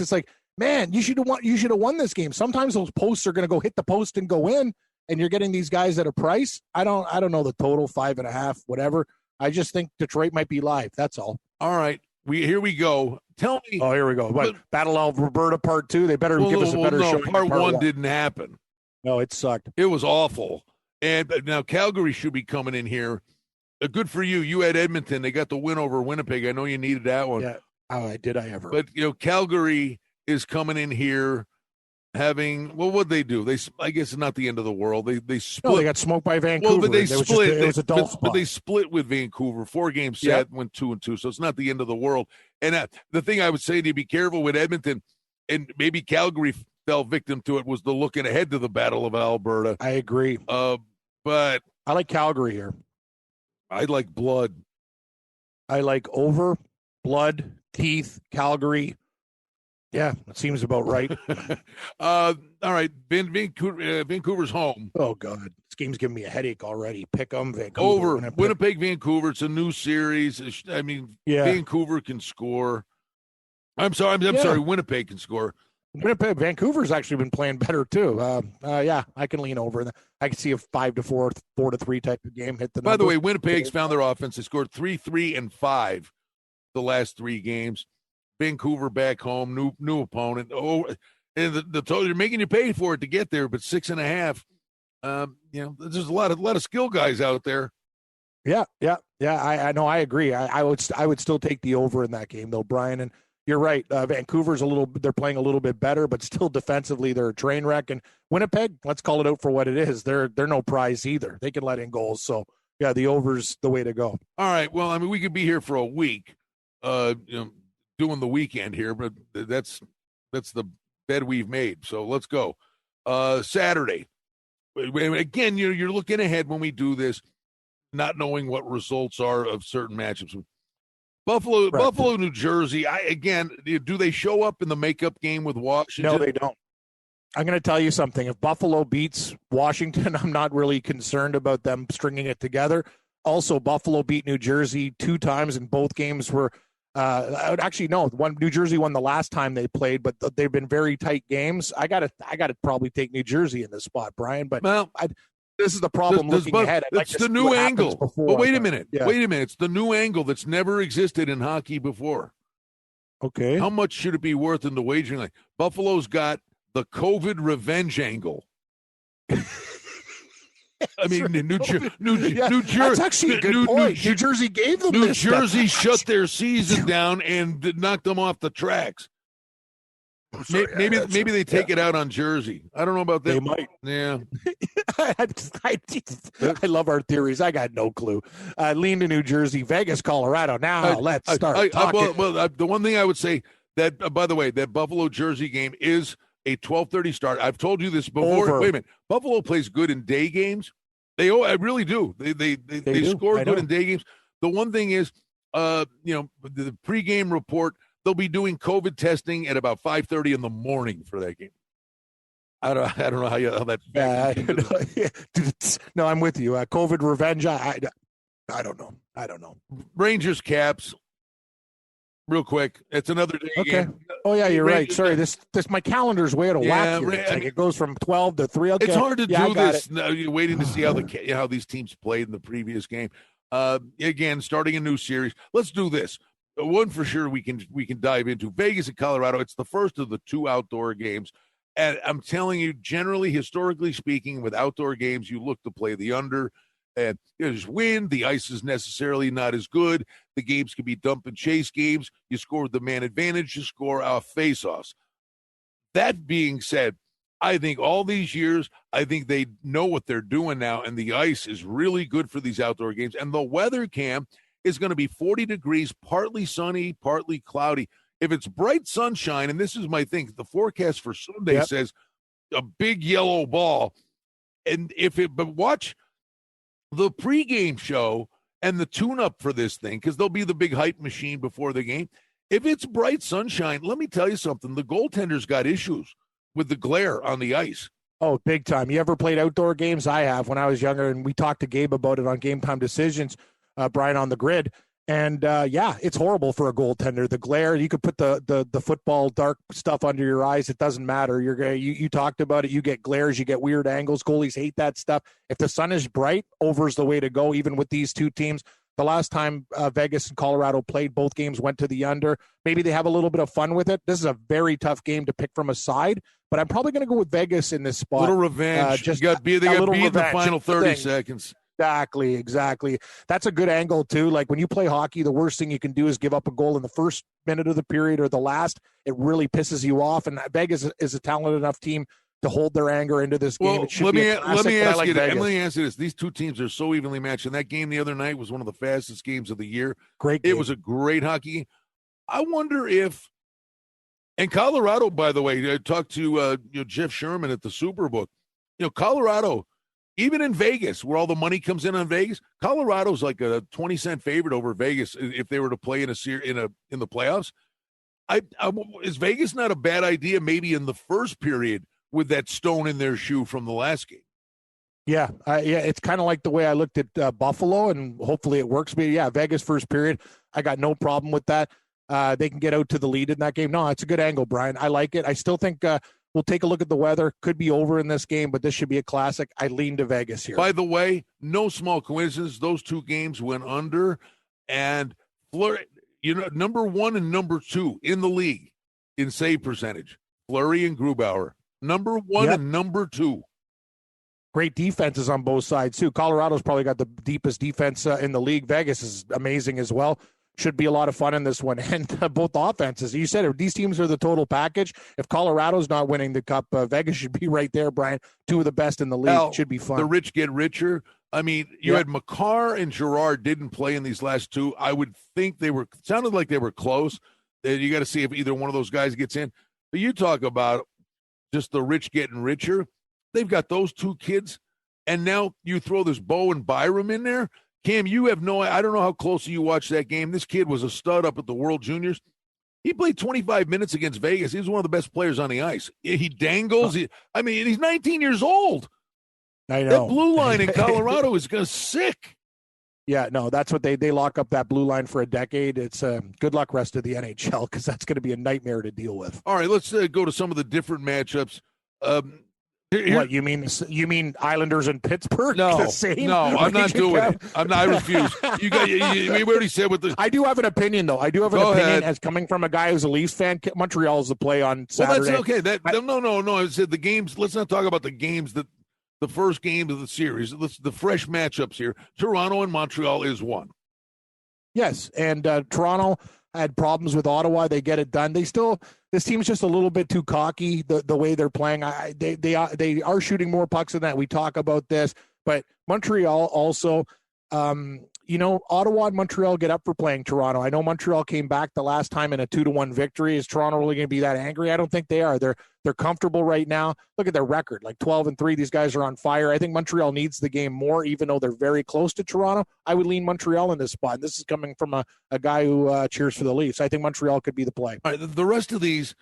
Speaker 3: It's like, man, you should have won this game. Sometimes those posts are going to go hit the post and go in, and you're getting these guys at a price. I don't know the total, 5.5, whatever. I just think Detroit might be live. That's all.
Speaker 1: All right. Here we go. Tell me.
Speaker 3: Oh, here we go. But Battle of Roberta Part 2. They better give us a better show.
Speaker 1: Part 1 didn't happen.
Speaker 3: No, it sucked.
Speaker 1: It was awful. And now Calgary should be coming in here. Good for you. You had Edmonton. They got the win over Winnipeg. I know you needed that one.
Speaker 3: Yeah. Oh, did I ever?
Speaker 1: But Calgary is coming in here having. Well, what'd they do? I guess it's not the end of the world. They split.
Speaker 3: No, they got smoked by Vancouver.
Speaker 1: Well, but they split.
Speaker 3: It was a dull spot.
Speaker 1: But they split with Vancouver. 4 games set, went 2-2. So it's not the end of the world. And the thing I would say to you, be careful with Edmonton, and maybe Calgary fell victim to it, was the looking ahead to the Battle of Alberta.
Speaker 3: I agree.
Speaker 1: But
Speaker 3: I like Calgary here.
Speaker 1: I like blood.
Speaker 3: I like over, blood, teeth, Calgary. Yeah, that seems about right.
Speaker 1: All right, Vancouver's home.
Speaker 3: Oh, God. This game's giving me a headache already. Pick 'em, Vancouver.
Speaker 1: Over. Winnipeg, Vancouver. It's a new series. I mean, Vancouver can score. I'm sorry, Winnipeg can score.
Speaker 3: Vancouver's actually been playing better, too. I can lean over. I can see a 5-4, 4-3 type of game hit the number.
Speaker 1: By the way, Winnipeg's found their offense. They scored 3, 3, and 5 the last 3 games. Vancouver back home, new opponent. Oh, and the total, you're making you pay for it to get there, but 6.5. There's a lot of skill guys out there.
Speaker 3: Yeah. I know. I agree. I would still take the over in that game, though, Brian. And you're right. Vancouver's they're playing a little bit better, but still defensively they're a train wreck. And Winnipeg, let's call it out for what it is. They're no prize either. They can let in goals. So yeah, the over's the way to go.
Speaker 1: All right. Well, I mean, we could be here for a week. doing the weekend here, but that's the bed we've made. So let's go. Saturday. Again, you're looking ahead when we do this, not knowing what results are of certain matchups. Buffalo, New Jersey. Do they show up in the makeup game with Washington?
Speaker 3: No, they don't. I'm going to tell you something. If Buffalo beats Washington, I'm not really concerned about them stringing it together. Also, Buffalo beat New Jersey 2 times, and both games were New Jersey won the last time they played, but they've been very tight games. I got to probably take New Jersey in this spot, Brian. But this is the problem looking ahead.
Speaker 1: It's the new angle. But wait a minute. It's the new angle that's never existed in hockey before.
Speaker 3: Okay.
Speaker 1: How much should it be worth in the wagering line? Buffalo's got the COVID revenge angle. I mean, New Jersey.
Speaker 3: That's actually a good point. New Jersey gave them
Speaker 1: New Jersey shut their season down and knocked them off the tracks. Maybe they take it out on Jersey. I don't know about that.
Speaker 3: They might.
Speaker 1: Yeah.
Speaker 3: I love our theories. I got no clue. Lean to New Jersey, Vegas, Colorado. Now let's start talking.
Speaker 1: The one thing I would say that, by the way, that Buffalo Jersey game is a 12:30 start. I've told you this before. Wait a minute. Buffalo plays good in day games. I really do. They score good in day games. The one thing is, the pregame report, they'll be doing COVID testing at about 5:30 in the morning for that game. I don't know how that.
Speaker 3: No, I'm with you. COVID revenge. I don't know.
Speaker 1: Rangers Caps. Real quick, it's another day.
Speaker 3: Okay.
Speaker 1: Game.
Speaker 3: Oh yeah, you're right. Sorry, this my calendar's way out of whack here. It's like it goes from 12 to 3. Okay.
Speaker 1: It's hard to do this. No, you're waiting to see how these teams played in the previous game. Again, starting a new series. Let's do this. One for sure we can dive into. Vegas and Colorado. It's the first of the 2 outdoor games, and I'm telling you, generally, historically speaking, with outdoor games, you look to play the under. And there's wind. The ice is necessarily not as good. The games can be dump and chase games. You score with the man advantage. You score off face-offs. That being said, I think all these years, I think they know what they're doing now, and the ice is really good for these outdoor games. And the weather, Cam, is going to be 40 degrees, partly sunny, partly cloudy. If it's bright sunshine, and this is my thing, the forecast for Sunday says a big yellow ball. And but watch the pregame show and the tune-up for this thing, because there'll be the big hype machine before the game. If it's bright sunshine, let me tell you something. The goaltender's got issues with the glare on the ice.
Speaker 3: Oh, big time. You ever played outdoor games? I have when I was younger, and we talked to Gabe about it on Game Time Decisions, Brian, on the grid. And, it's horrible for a goaltender. The glare, you could put the football dark stuff under your eyes. It doesn't matter. You talked about it. You get glares. You get weird angles. Goalies hate that stuff. If the sun is bright, over's the way to go, even with these 2 teams. The last time Vegas and Colorado played, both games went to the under. Maybe they have a little bit of fun with it. This is a very tough game to pick from a side, but I'm probably going to go with Vegas in this spot.
Speaker 1: A little revenge. They got beat in the final 30 seconds.
Speaker 3: Exactly. That's a good angle, too. Like, when you play hockey, the worst thing you can do is give up a goal in the first minute of the period or the last. It really pisses you off, and Vegas is a talented enough team to hold their anger into this game.
Speaker 1: Let me ask you this. These 2 teams are so evenly matched, and that game the other night was one of the fastest games of the year.
Speaker 3: Great game.
Speaker 1: It was a great hockey game. I wonder if – and Colorado, by the way, I talked to Jeff Sherman at the Superbook. Colorado – even in Vegas, where all the money comes in on Vegas, Colorado's like a 20-cent favorite over Vegas if they were to play in the playoffs. Is Vegas not a bad idea? Maybe in the first period with that stone in their shoe from the last game.
Speaker 3: Yeah, it's kind of like the way I looked at Buffalo, and hopefully it works. But yeah, Vegas first period, I got no problem with that. They can get out to the lead in that game. No, it's a good angle, Brian. I like it. I still think. We'll take a look at the weather. Could be over in this game, but this should be a classic. I lean to Vegas here.
Speaker 1: By the way, no small coincidence. Those 2 games went under, and Fleury, number 1 and number 2 in the league in save percentage. Fleury and Grubauer, number 1 and number 2.
Speaker 3: Great defenses on both sides too. Colorado's probably got the deepest defense in the league. Vegas is amazing as well. Should be a lot of fun in this one. And both offenses, you said these teams are the total package. If Colorado's not winning the cup, Vegas should be right there, Brian. 2 of the best in the league. Should be fun.
Speaker 1: The rich get richer. I mean, you had Makar and Girard didn't play in these last 2. I would think sounded like they were close. You got to see if either one of those guys gets in. But you talk about just the rich getting richer. They've got those two kids, and now you throw this Bo and Byram in there. Cam, you have I don't know how closely you watched that game. This kid was a stud up at the World Juniors. He played 25 minutes against Vegas. He was one of the best players on the ice. He dangles. He's 19 years old.
Speaker 3: I know.
Speaker 1: That blue line in Colorado is sick.
Speaker 3: Yeah, no, that's what they lock up that blue line for a decade. It's good luck rest of the NHL because that's going to be a nightmare to deal with.
Speaker 1: All right, let's go to some of the different matchups.
Speaker 3: What you mean? You mean Islanders and Pittsburgh?
Speaker 1: No, I'm not doing it. I refuse. We already said with the.
Speaker 3: I do have an opinion, though. I do have an opinion as coming from a guy who's a Leafs fan. Montreal's the play on Saturday.
Speaker 1: Well, that's okay. No. I said the games. Let's not talk about the games that the first game of the series. The fresh matchups here. Toronto and Montreal is one. Yes,
Speaker 3: and Toronto had problems with Ottawa. They get it done. This team's just a little bit too cocky the way they're playing. They are shooting more pucks than that. We talk about this, but Montreal also, Ottawa and Montreal get up for playing Toronto. I know Montreal came back the last time in a 2-1 victory. Is Toronto really going to be that angry? I don't think they are. They're comfortable right now. Look at their record, like 12-3. These guys are on fire. I think Montreal needs the game more, even though they're very close to Toronto. I would lean Montreal in this spot. And this is coming from a guy who cheers for the Leafs. I think Montreal could be the play.
Speaker 1: All right, the rest of these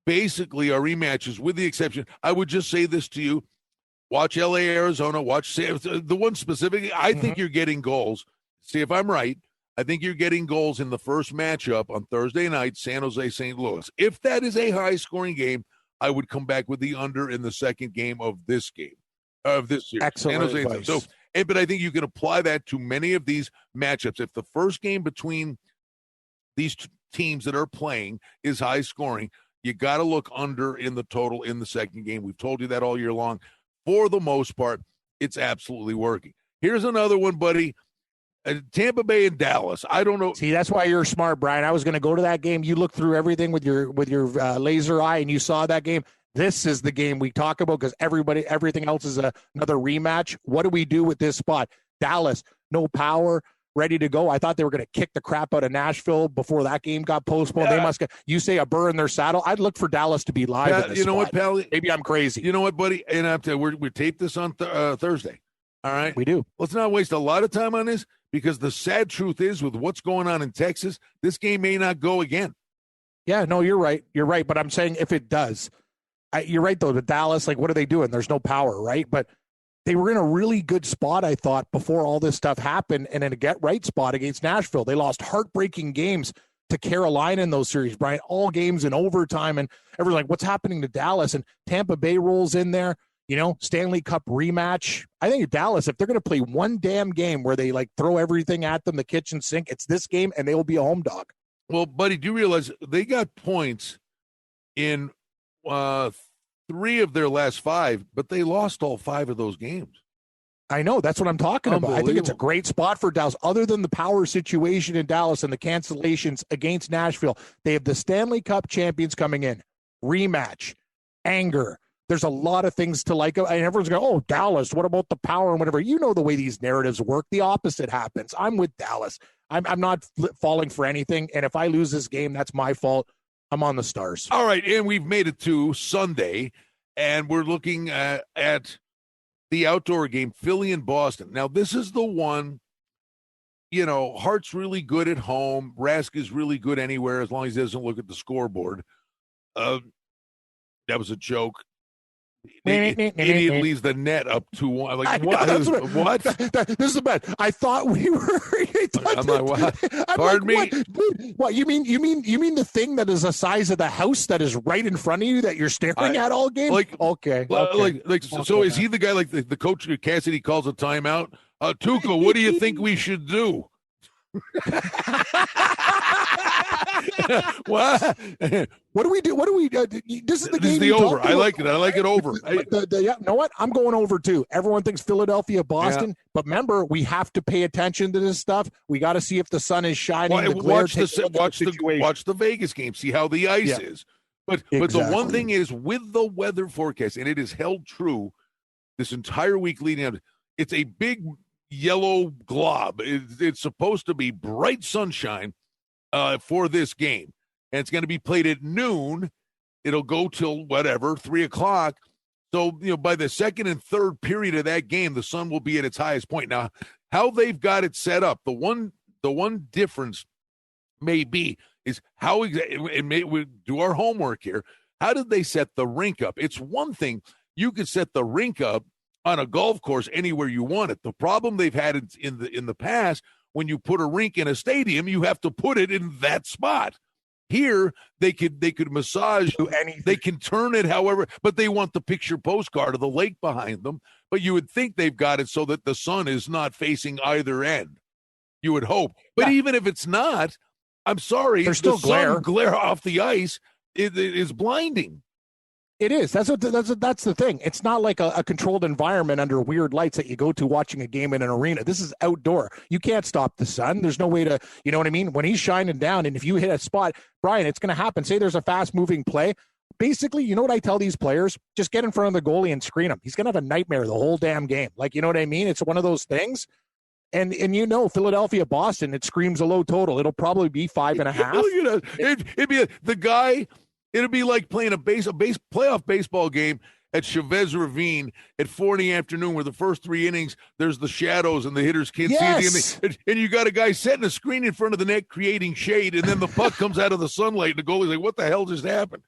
Speaker 1: basically are rematches, with the exception. I would just say this to you. Watch LA, Arizona. Watch the one specifically. I think you're getting goals. See if I'm right. I think you're getting goals in the first matchup on Thursday night, San Jose, St. Louis. If that is a high-scoring game, I would come back with the under in the second game of this series.
Speaker 3: Excellent advice.
Speaker 1: But I think you can apply that to many of these matchups. If the first game between these teams that are playing is high-scoring, you got to look under in the total in the second game. We've told you that all year long. For the most part, it's absolutely working. Here's another one, buddy. Tampa Bay and Dallas. I don't know.
Speaker 3: See, that's why you're smart, Brian. I was going to go to that game. You looked through everything with your laser eye, and you saw that game. This is the game we talk about because everything else is another rematch. What do we do with this spot? Dallas, no power, ready to go. I thought they were going to kick the crap out of Nashville before that game got postponed. They must. You say a burr in their saddle. I'd look for Dallas to be live. In this spot.
Speaker 1: What, Pally?
Speaker 3: Maybe I'm crazy.
Speaker 1: You know what, buddy? And we taped this on Thursday. All right,
Speaker 3: we do.
Speaker 1: Let's not waste a lot of time on this. Because the sad truth is, with what's going on in Texas, this game may not go again.
Speaker 3: Yeah, no, you're right. You're right. But I'm saying if it does, you're right, though. The Dallas, what are they doing? There's no power, right? But they were in a really good spot, I thought, before all this stuff happened, and in a get-right spot against Nashville. They lost heartbreaking games to Carolina in those series, Brian, all games in overtime. And everyone's like, what's happening to Dallas? And Tampa Bay rolls in there. Stanley Cup rematch. I think Dallas, if they're going to play one damn game where they throw everything at them, the kitchen sink, it's this game, and they will be a home dog.
Speaker 1: Well, buddy, do you realize they got points in 3 of their last 5, but they lost all 5 of those games?
Speaker 3: I know. That's what I'm talking about. I think it's a great spot for Dallas. Other than the power situation in Dallas and the cancellations against Nashville, they have the Stanley Cup champions coming in. Rematch. Anger. There's a lot of things to like. And everyone's going, oh, Dallas, what about the power and whatever? You know the way these narratives work. The opposite happens. I'm with Dallas. I'm not falling for anything. And if I lose this game, that's my fault. I'm on the Stars.
Speaker 1: All right, and we've made it to Sunday, and we're looking at the outdoor game, Philly and Boston. Now, this is the one, Hart's really good at home. Rask is really good anywhere as long as he doesn't look at the scoreboard. That was a joke. Idiot leaves the net up 2-1. Like, what?
Speaker 3: This is bad. I thought we were.
Speaker 1: I'm like, what? Pardon me?
Speaker 3: What you mean? You mean the thing that is the size of the house that is right in front of you that you're staring at all game? Okay.
Speaker 1: So is he the guy like the coach Cassidy calls a timeout? Tuca, what do you think we should do? What?
Speaker 3: What do we do? This is the game.
Speaker 1: This is the over. I like it. I like it over.
Speaker 3: You know what? I'm going over too. Everyone thinks Philadelphia, Boston, but remember, we have to pay attention to this stuff. We got to see if the sun is shining.
Speaker 1: Watch the Vegas game. See how the ice is. But the one thing is, with the weather forecast, and it is held true this entire week leading up, it's a big yellow glob. It's supposed to be bright sunshine for this game. and it's going to be played at noon. It'll go till whatever, 3 o'clock. So, by the second and third period of that game, the sun will be at its highest point. Now, how they've got it set up, the one difference may be is how we do our homework here. How did they set the rink up? It's one thing. You could set the rink up on a golf course anywhere you want it. The problem they've had in the past, when you put a rink in a stadium, you have to put it in that spot. Here, they could massage anything. They can turn it however, but they want the picture postcard of the lake behind them. But you would think they've got it so that the sun is not facing either end. You would hope. But even if it's not, I'm sorry,
Speaker 3: there's still
Speaker 1: glare off the ice is blinding.
Speaker 3: It is. That's the thing. It's not like a controlled environment under weird lights that you go to watching a game in an arena. This is outdoor. You can't stop the sun. There's no way to, you know what I mean? When he's shining down, and if you hit a spot, Brian, it's going to happen. Say there's a fast-moving play. Basically, you know what I tell these players? Just get in front of the goalie and screen him. He's going to have a nightmare the whole damn game. Like, you know what I mean? It's one of those things. And Philadelphia, Boston, it screams a low total. It'll probably be 5.5.
Speaker 1: It'd be like playing a playoff baseball game at Chavez Ravine at 4 p.m, where the first 3 innings, there's the shadows and the hitters can't see it. And you got a guy setting a screen in front of the net, creating shade, and then the puck comes out of the sunlight, and the goalie's like, what the hell just happened?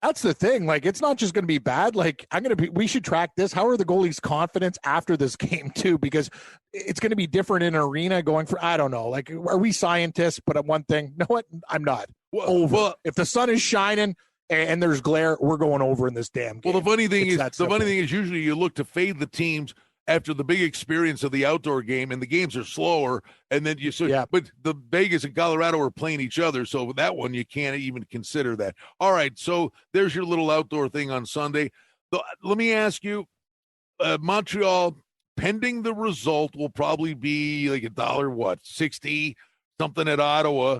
Speaker 3: That's the thing. Like, it's not just going to be bad. Like, we should track this. How are the goalies' confidence after this game, too? Because it's going to be different in an arena going for, I don't know. Like, are we scientists? But one thing, no, what? I'm not. Well, if the sun is shining and there's glare, we're going over in this damn game.
Speaker 1: Well, the funny thing is usually you look to fade the teams after the big experience of the outdoor game, and the games are slower, and then but the Vegas and Colorado are playing each other, so with that one you can't even consider that. All right, so there's your little outdoor thing on Sunday. Let me ask you, Montreal, pending the result, will probably be like $60 something at Ottawa,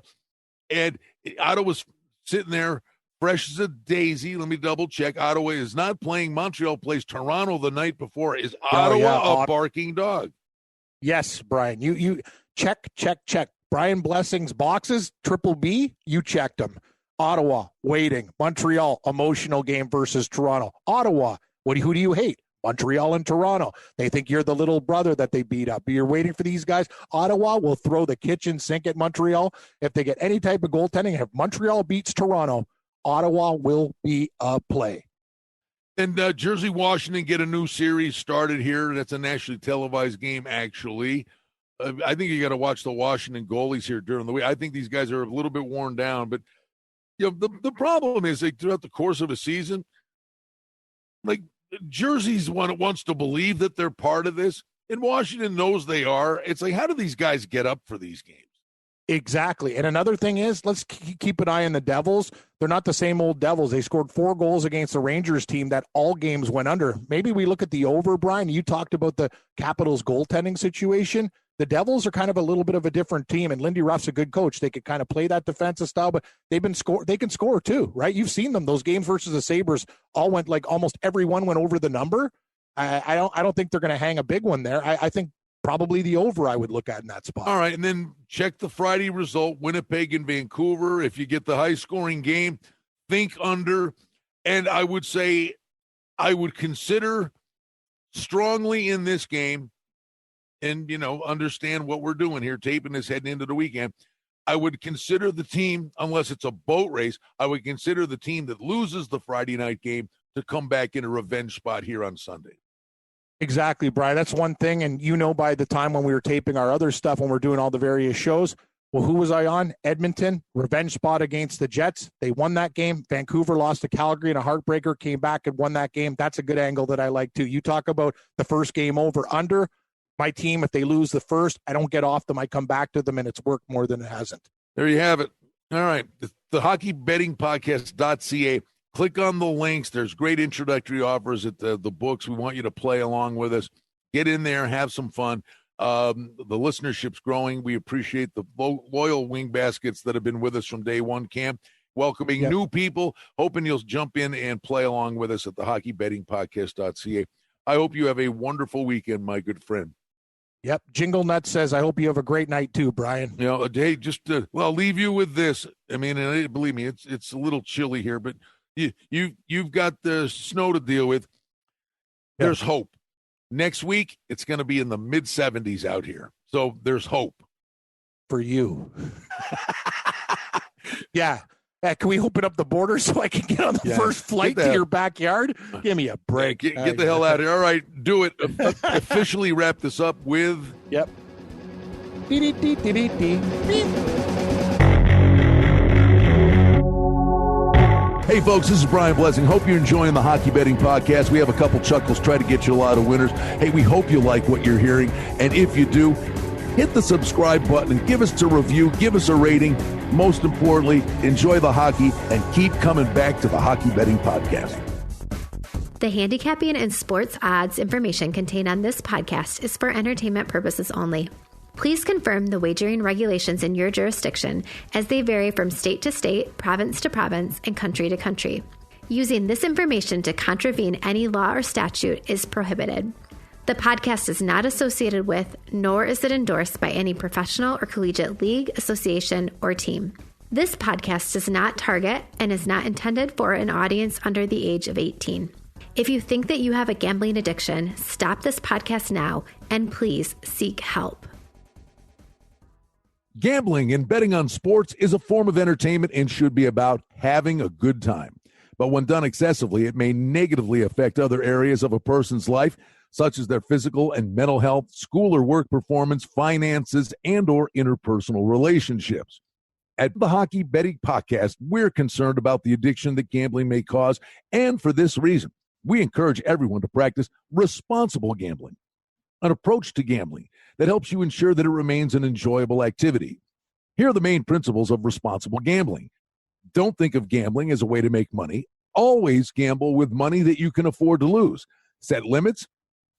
Speaker 1: and Ottawa's sitting there fresh as a daisy. Let me double check. Ottawa is not playing. Montreal plays Toronto the night before. Is Ottawa a barking dog?
Speaker 3: Yes, Brian. You check. Brian Blessing's boxes, triple B, you checked them. Ottawa, waiting. Montreal, emotional game versus Toronto. Ottawa, who do you hate? Montreal and Toronto. They think you're the little brother that they beat up. You're waiting for these guys. Ottawa will throw the kitchen sink at Montreal. If they get any type of goaltending, if Montreal beats Toronto, Ottawa will be a play.
Speaker 1: And Jersey, Washington get a new series started here. That's a nationally televised game, actually. I think you got to watch the Washington goalies here during the week. I think these guys are a little bit worn down. But the problem is, like, throughout the course of a season, like, Jersey's one wants to believe that they're part of this, and Washington knows they are. It's like, how do these guys get up for these games?
Speaker 3: Exactly. And another thing is, let's keep an eye on the Devils. They're not the same old Devils. They scored 4 goals against the Rangers team that all games went under. Maybe we look at the over, Brian. You talked about the Capitals goaltending situation. The Devils are kind of a little bit of a different team, and Lindy Ruff's a good coach. They could kind of play that defensive style, but they can score too, right? You've seen them. Those games versus the Sabres all went, like, almost every one went over the number. I don't think they're going to hang a big one there. I think probably the over I would look at in that spot.
Speaker 1: All right, and then check the Friday result, Winnipeg and Vancouver. If you get the high-scoring game, think under. And I would say I would consider strongly in this game, and, understand what we're doing here, taping this heading into the weekend. I would consider the team, unless it's a boat race, I would consider the team that loses the Friday night game to come back in a revenge spot here on Sunday.
Speaker 3: Exactly, Brian. That's one thing. And by the time when we were taping our other stuff, when we're doing all the various shows, well, who was I on? Edmonton, revenge spot against the Jets. They won that game. Vancouver lost to Calgary in a heartbreaker, came back and won that game. That's a good angle that I like too. You talk about the first game over under. My team, if they lose the first, I don't get off them. I come back to them, and it's worked more than it hasn't.
Speaker 1: There you have it. All right. The hockeybettingpodcast.ca. Click on the links. There's great introductory offers at the books. We want you to play along with us. Get in there, have some fun. The listenership's growing. We appreciate the loyal wing baskets that have been with us from day one, Cam. Welcoming new people, hoping you'll jump in and play along with us at the hockeybettingpodcast.ca. I hope you have a wonderful weekend, my good friend.
Speaker 3: Yep. Jingle Nut says, I hope you have a great night too, Brian.
Speaker 1: You know, hey, just well, I'll leave you with this. I mean, and believe me, it's a little chilly here, but you've got the snow to deal with. There's hope. Next week, it's going to be in the mid 70s out here, so there's hope
Speaker 3: for you. Yeah. Can we open up the border so I can get on the first flight to your backyard? Give me a break.
Speaker 1: Get the hell out of here. All right, do it. Officially wrap this up with...
Speaker 3: Yep.
Speaker 1: Hey, folks, this is Brian Blessing. Hope you're enjoying the Hockey Betting Podcast. We have a couple chuckles, try to get you a lot of winners. Hey, we hope you like what you're hearing. And if you do, hit the subscribe button and give us a review, give us a rating. Most importantly, enjoy the hockey and keep coming back to the Hockey Betting Podcast.
Speaker 4: The handicapping and sports odds information contained on this podcast is for entertainment purposes only. Please confirm the wagering regulations in your jurisdiction as they vary from state to state, province to province, and country to country. Using this information to contravene any law or statute is prohibited. The podcast is not associated with, nor is it endorsed by any professional or collegiate league, association, or team. This podcast does not target and is not intended for an audience under the age of 18. If you think that you have a gambling addiction, stop this podcast now and please seek help.
Speaker 1: Gambling and betting on sports is a form of entertainment and should be about having a good time. But when done excessively, it may negatively affect other areas of a person's life, such as their physical and mental health, school or work performance, finances, and or interpersonal relationships. At the Hockey Betting Podcast, we're concerned about the addiction that gambling may cause, and for this reason, we encourage everyone to practice responsible gambling, an approach to gambling that helps you ensure that it remains an enjoyable activity. Here are the main principles of responsible gambling. Don't think of gambling as a way to make money. Always gamble with money that you can afford to lose. Set limits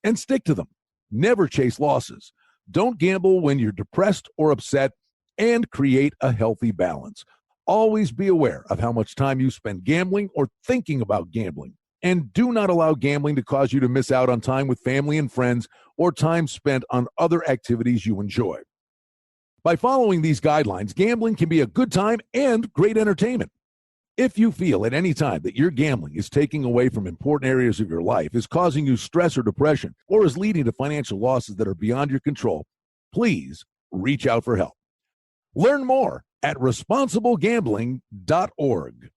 Speaker 1: and stick to them. Never chase losses. Don't gamble when you're depressed or upset, and create a healthy balance. Always be aware of how much time you spend gambling or thinking about gambling, and do not allow gambling to cause you to miss out on time with family and friends or time spent on other activities you enjoy. By following these guidelines, gambling can be a good time and great entertainment. If you feel at any time that your gambling is taking away from important areas of your life, is causing you stress or depression, or is leading to financial losses that are beyond your control, please reach out for help. Learn more at responsiblegambling.org.